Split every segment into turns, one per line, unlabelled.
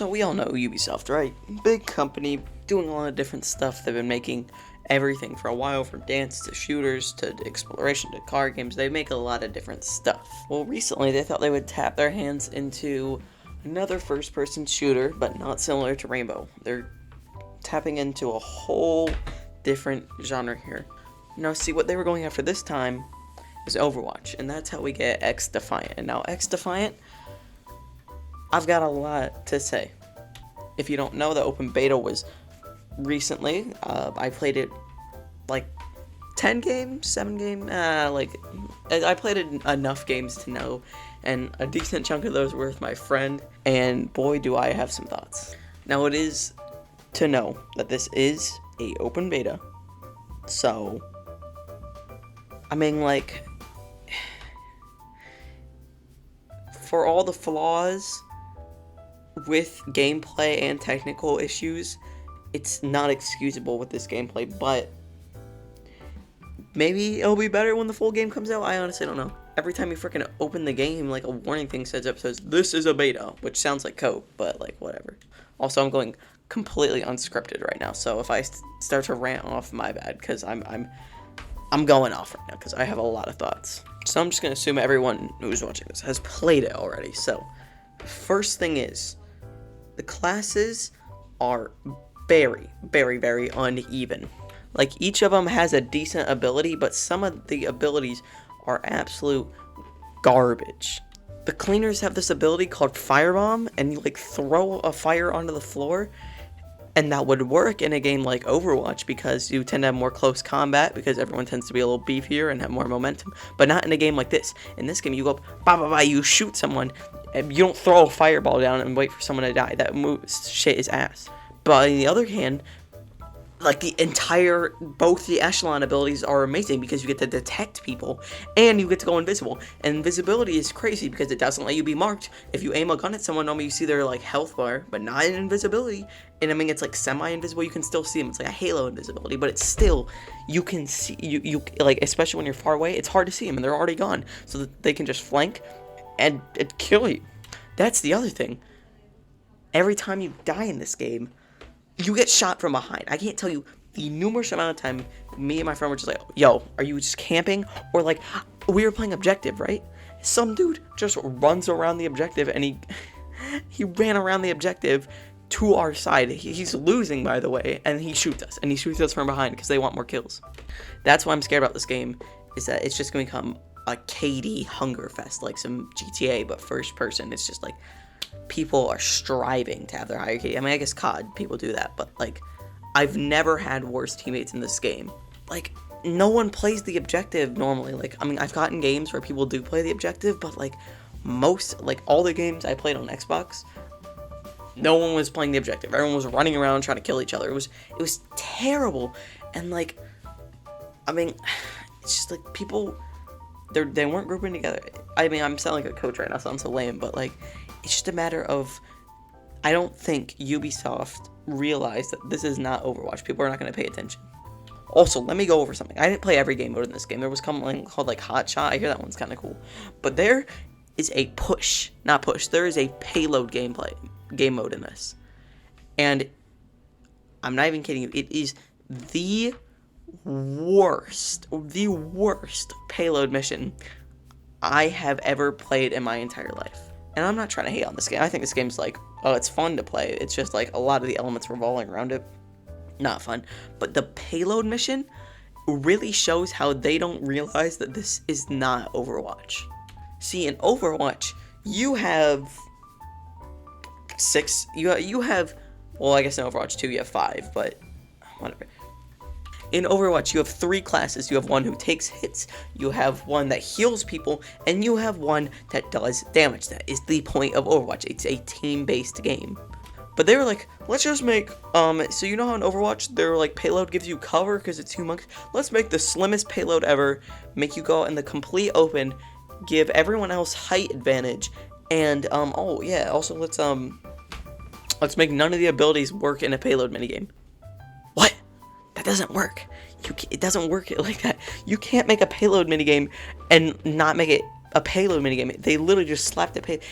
So we all know Ubisoft, right? Big company, doing a lot of different stuff. They've been making everything for a while, from dance to shooters to exploration to car games. They make a lot of different stuff. Well, recently they thought they would tap their hands into another first-person shooter, but not similar to Rainbow. They're tapping into a whole different genre here. Now, see, what they were going after this time is Overwatch, and that's how we get XDefiant. And now XDefiant, I've got a lot to say. If you don't know, the open beta was recently. I played it like 10 games, 7 games, I played it enough games to know, and a decent chunk of those were with my friend, and boy do I have some thoughts. Now, it is to know that this is a open beta, so I mean, like, for all the flaws with gameplay and technical issues, it's not excusable with this gameplay, but maybe it'll be better when the full game comes out. I honestly don't know. Every time you freaking open the game, like, a warning thing says, this is a beta, which sounds like code, but, like, whatever. Also, I'm going completely unscripted right now, so if I start to rant off, my bad, because I'm going off right now, because I have a lot of thoughts. So I'm just going to assume everyone who's watching this has played it already. So, first thing is, the classes are very, very, very uneven. Like, each of them has a decent ability, but some of the abilities are absolute garbage. The cleaners have this ability called Firebomb, and you, like, throw a fire onto the floor, and that would work in a game like Overwatch because you tend to have more close combat because everyone tends to be a little beefier and have more momentum, but not in a game like this. In this game, you go up, bah, bah, bah, you shoot someone, and you don't throw a fireball down and wait for someone to die. That shit is ass. But on the other hand, like, both the echelon abilities are amazing because you get to detect people and you get to go invisible. And invisibility is crazy because it doesn't let you be marked. If you aim a gun at someone, normally you see their, like, health bar, but not in invisibility. And I mean, it's like semi-invisible, you can still see them. It's like a halo invisibility, but it's still, you can see, you like, especially when you're far away, it's hard to see them and they're already gone. So that they can just flank and kill you. That's the other thing. Every time you die in this game, you get shot from behind. I can't tell you the numerous amount of time me and my friend were just like, yo, are you just camping? Or, like, we were playing objective, right? Some dude just runs around the objective, and he ran around the objective to our side. He's losing, by the way, and he shoots us. And he shoots us from behind because they want more kills. That's why I'm scared about this game, is that it's just going to become a KD hunger fest, like some GTA, but first person. It's just like, people are striving to have their higher KD. I mean, I guess COD, people do that, but, like, I've never had worse teammates in this game. Like, no one plays the objective normally. Like, I mean, I've gotten games where people do play the objective, but, like, all the games I played on Xbox, no one was playing the objective. Everyone was running around trying to kill each other. It was terrible. And, like, I mean, it's just, like, people, they weren't grouping together. I mean, I'm sounding like a coach right now, so I'm so lame, but, like, it's just a matter of, I don't think Ubisoft realized that this is not Overwatch. People are not going to pay attention. Also, let me go over something. I didn't play every game mode in this game. There was something called, like, Hot Shot. I hear that one's kind of cool. But there is a there is a payload game mode in this. And I'm not even kidding you. It is the worst payload mission I have ever played in my entire life. And I'm not trying to hate on this game. I think this game's like, oh, it's fun to play. It's just like a lot of the elements revolving around it. Not fun. But the payload mission really shows how they don't realize that this is not Overwatch. See, in Overwatch, you have well, I guess in Overwatch 2 you have 5, but whatever. In Overwatch, you have 3 classes. You have one who takes hits, you have one that heals people, and you have one that does damage. That is the point of Overwatch. It's a team-based game. But they were like, let's just make, so you know how in Overwatch, their, like, payload gives you cover because it's humongous? Let's make the slimmest payload ever, make you go out in the complete open, give everyone else height advantage, and, oh, yeah, also let's make none of the abilities work in a payload minigame. What? That doesn't work. It doesn't work like that. You can't make a payload minigame and not make it a payload minigame. They literally just slapped a payload.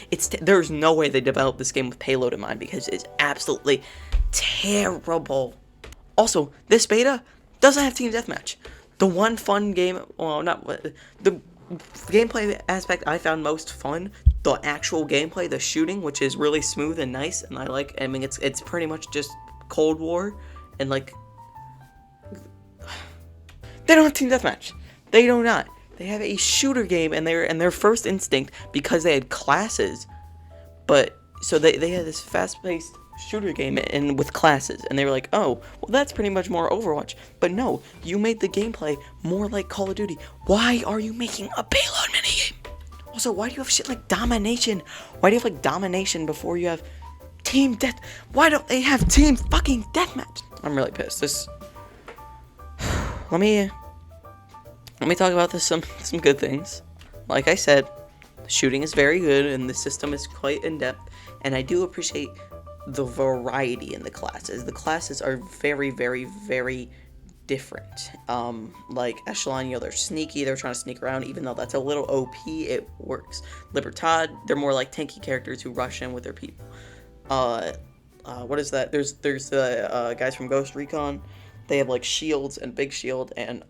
There's no way they developed this game with payload in mind because it's absolutely terrible. Also, this beta doesn't have team deathmatch. The one fun game, well, not the gameplay aspect I found most fun, the actual gameplay, the shooting, which is really smooth and nice, and I mean, it's pretty much just Cold War, and like, they don't have team deathmatch. They do not. They have a shooter game, and their first instinct, because they had classes, but so they had this fast-paced shooter game and with classes, and they were like, oh, well, that's pretty much more Overwatch. But no, you made the gameplay more like Call of Duty. Why are you making a payload minigame? Also, why do you have shit like domination? Why do you have like domination before you have team death? Why don't they have team fucking deathmatch? I'm really pissed. Let me talk about this some good things. Like I said, the shooting is very good and the system is quite in-depth, and I do appreciate the variety in the classes. The classes are very, very, very different. Like Echelon, they're sneaky, they're trying to sneak around, even though that's a little OP, it works. Libertad, they're more like tanky characters who rush in with their people. What is that? There's the guys from Ghost Recon. They have like shields and big shield and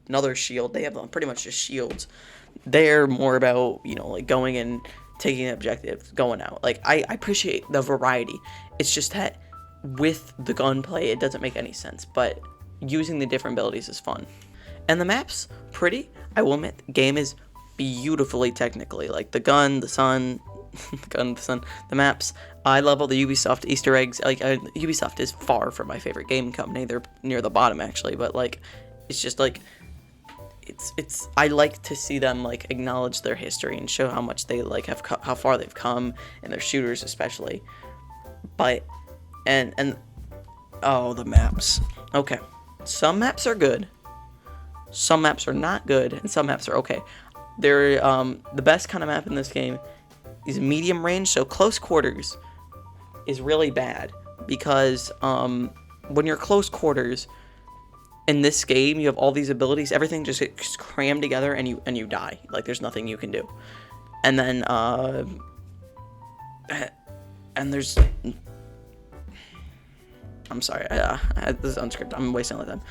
another shield. They have pretty much just shields. They're more about, like going and taking an objective, going out. Like, I appreciate the variety. It's just that with the gunplay, it doesn't make any sense. But using the different abilities is fun. And the map's pretty. I will admit, the game is beautifully technically. Like, the gun, the sun, the maps. I love all the Ubisoft Easter eggs. Like, Ubisoft is far from my favorite game company. They're near the bottom, actually. But, like, it's just, like, I like to see them like acknowledge their history and show how much they like have how far they've come, and their shooters especially. But and oh, the maps. Okay, some maps are good, some maps are not good, and some maps are okay. They're the best kind of map in this game is medium range, so close quarters is really bad because when you're close quarters in this game, you have all these abilities. Everything just gets crammed together, and you die. Like, there's nothing you can do. And then, and there's... I'm sorry. This is unscripted. I'm wasting all the time.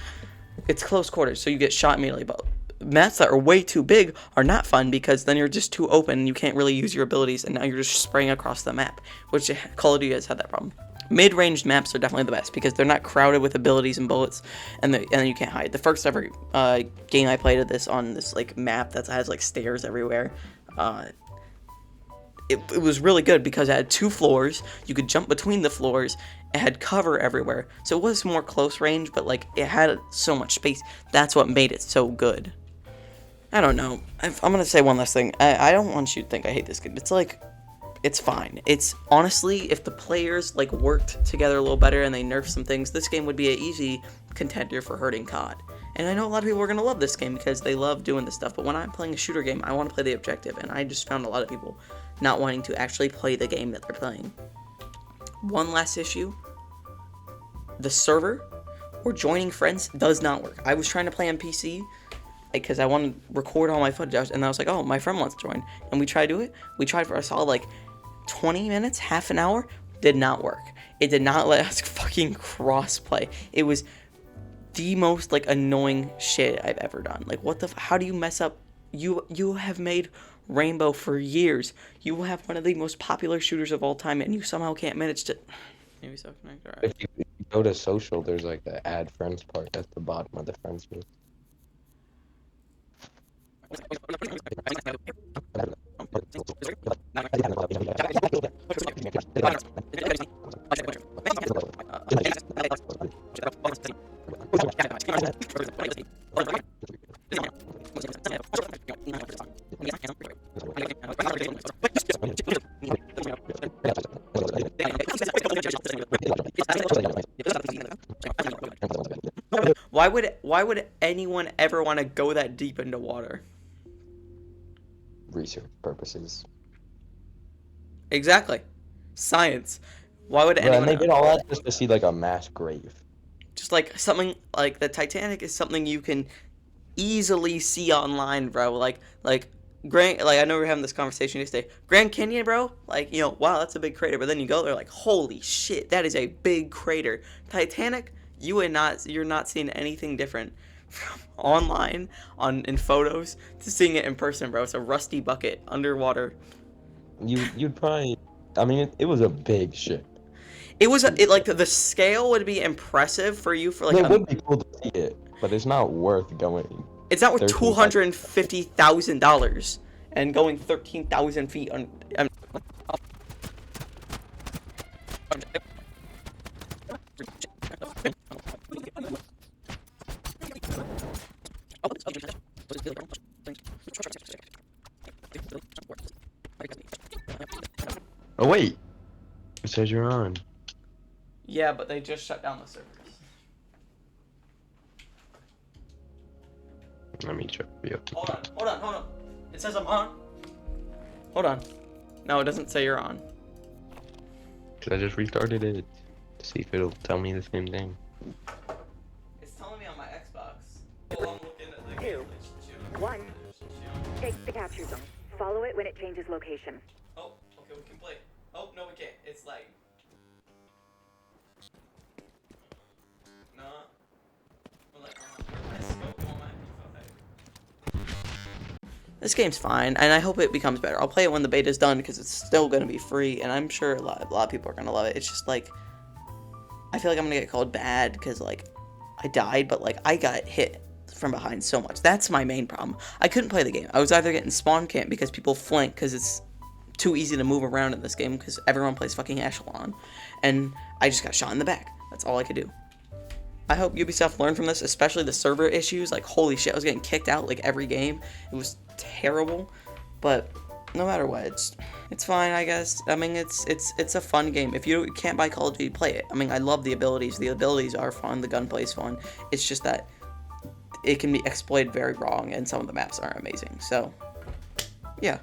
It's close quarters, so you get shot immediately. But maps that are way too big are not fun because then you're just too open, and you can't really use your abilities, and now you're just spraying across the map, which Call of Duty has had that problem. Mid-ranged maps are definitely the best because they're not crowded with abilities and bullets, and then you can't hide. The first ever game I played of this on this like map that has like stairs everywhere, it was really good because it had 2 floors. You could jump between the floors. It had cover everywhere, so it was more close range, but like it had so much space. That's what made it so good. I don't know. I'm gonna say one last thing. I don't want you to think I hate this game. It's like, it's fine. It's honestly, if the players like worked together a little better and they nerfed some things, this game would be an easy contender for hurting COD. And I know a lot of people are gonna love this game because they love doing this stuff. But when I'm playing a shooter game, I want to play the objective, and I just found a lot of people not wanting to actually play the game that they're playing. One last issue: the server or joining friends does not work. I was trying to play on PC because I wanted to record all my footage, and I was like, oh, my friend wants to join, and we tried to do it. We tried for a solid like 20 minutes, half an hour, did not work. It did not let us fucking cross-play. It was the most like annoying shit I've ever done. Like, what the how do you mess up? You have made Rainbow for years. You have one of the most popular shooters of all time, and you somehow can't manage to... Maybe so. All right.
If you go to social, there's like the add friends part at the bottom of the friends list.
Why would anyone ever want to go that deep into water?
Research purposes.
Exactly. Science. Why would anyone...
And they did all that just to see like a mass grave.
Just like something like the Titanic is something you can easily see online, bro. Like I know we were having this conversation yesterday. Grand Canyon, bro, like, wow, that's a big crater. But then you go there, like, holy shit, that is a big crater. Titanic, you're not seeing anything different from online in photos to seeing it in person, bro. It's a rusty bucket underwater.
You'd probably. I mean, it was a big ship.
Like the scale would be impressive for you for like
It would be cool to see it, but it's not worth going.
it's not worth
13,000.
$250,000 and going 13,000 feet on.
Oh wait, it says you're on.
Yeah, but they just shut down the servers.
Let me check for you.
Hold on. It says I'm on. Hold on. No, it doesn't say you're on.
Cause I just restarted it to see if it'll tell me the same thing.
It's telling me on my Xbox. Oh, I'm looking at the game.
2, 1. Take the capture zone. Follow it when it changes location.
Oh, okay, we can play. Oh, no, we can't. It's like. No. We're like, this game's fine, and I hope it becomes better. I'll play it when the beta's done because it's still gonna be free, and I'm sure a lot of people are gonna love it. It's just like, I feel like I'm gonna get called bad because like I died, but like I got hit from behind so much. That's my main problem. I couldn't play the game. I was either getting spawn camped because people flank because it's too easy to move around in this game because everyone plays fucking Echelon, and I just got shot in the back. That's all I could do. I hope Ubisoft learned from this, especially the server issues. Like, holy shit, I was getting kicked out like every game. It was terrible, but no matter what, it's fine, I guess. I mean, it's a fun game. If you can't buy Call of Duty, play it. I mean, I love the abilities. The abilities are fun. The gunplay is fun. It's just that it can be exploited very wrong, and some of the maps aren't amazing. So, yeah.